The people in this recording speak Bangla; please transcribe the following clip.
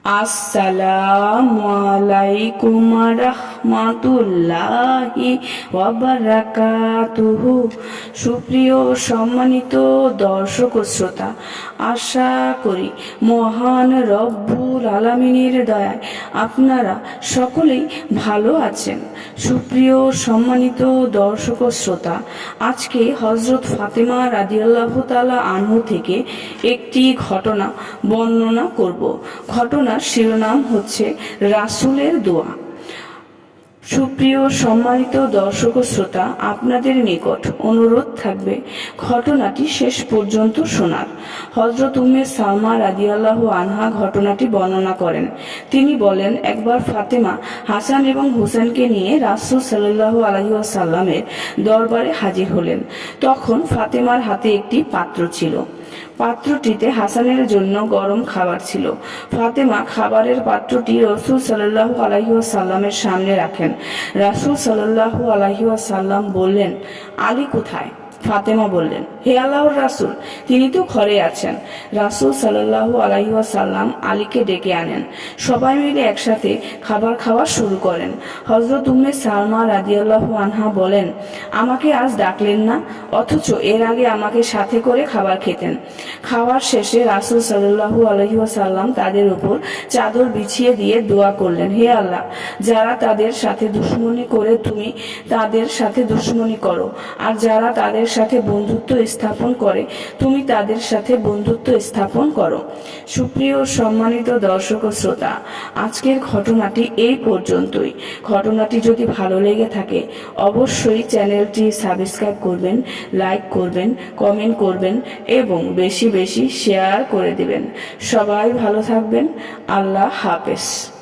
আসসালামু আলাইকুম রাহমাতুল্লাহি ওয়া বারাকাতুহু। সুপ্রিয় সম্মানিত দর্শক ও শ্রোতা, আশা করি মহান রব্বুল আলামিনের দয়ায় আপনারা সকলেই ভালো আছেন। সুপ্রিয় সম্মানিত দর্শক ও শ্রোতা, আজকে হযরত ফাতেমা রাদিয়াল্লাহু তাআলা আনহু থেকে একটি ঘটনা বর্ণনা করব। ঘটনার শিরোনাম হচ্ছে রাসূলের দোয়া। সুপ্রিয় সম্মানিত দর্শক ও শ্রোতা, আপনাদের নিকট অনুরোধ থাকবে ঘটনাটি শেষ পর্যন্ত শোনার। হযরত উম্মে সালমা রাদিয়াল্লাহু আনহা ঘটনাটি বর্ণনা করেন। তিনি বলেন, একবার ফাতেমা হাসান এবং হোসেনকে নিয়ে রাসূল সাল্লাল্লাহু আলাইহি ওয়াসাল্লামের দরবারে হাজির হলেন। তখন ফাতেমার হাতে একটি পাত্র ছিল। পাত্রটিতে হাসানের জন্য গরম খাবার ছিল। ফাতেমা খাবারের পাত্রটি রাসূল সাল্লাল্লাহু আলাইহি ওয়াসাল্লামের সামনে রাখেন। রাসূল সাল্লাল্লাহু আলাইহি ওয়াসাল্লাম বললেন, আলী কোথায়? ফাতেমা বললেন, হে আল্লাহর রাসূল, তিনি তো ঘরে আছেন। রাসূল সাল্লাল্লাহু আলাইহি ওয়াসাল্লাম আলীকে ডেকে আনেন। সবাই মিলে একসাথে খাবার খাওয়া শুরু করেন। হযরত উম্মে সালমা রাদিয়াল্লাহু আনহা বলেন, আমাকে আজ ডাকলেন না, অথচ এর আগে আমাকে সাথে করে খাবার খেতেন। খাওয়ার শেষে রাসূল সাল্লাল্লাহু আলাইহি ওয়াসাল্লাম তাদের উপর চাদর বিছিয়ে দিয়ে দোয়া করলেন, হে আল্লাহ, যারা তাদের সাথে দুশমনি করে তুমি তাদের সাথে দুশমনি করো, আর যারা তাদের সাথে বন্ধুত্ব স্থাপন করে তুমি তাদের সাথে বন্ধুত্ব স্থাপন করো। সুপ্রিয় সম্মানিত দর্শক ও শ্রোতা, আজকের ঘটনাটি এই পর্যন্তই। ঘটনাটি যদি ভালো লেগে থাকে অবশ্যই চ্যানেলটি সাবস্ক্রাইব করবেন, লাইক করবেন, কমেন্ট করবেন এবং বেশি বেশি শেয়ার করে দিবেন। সবাই ভালো থাকবেন। আল্লাহ হাফেজ।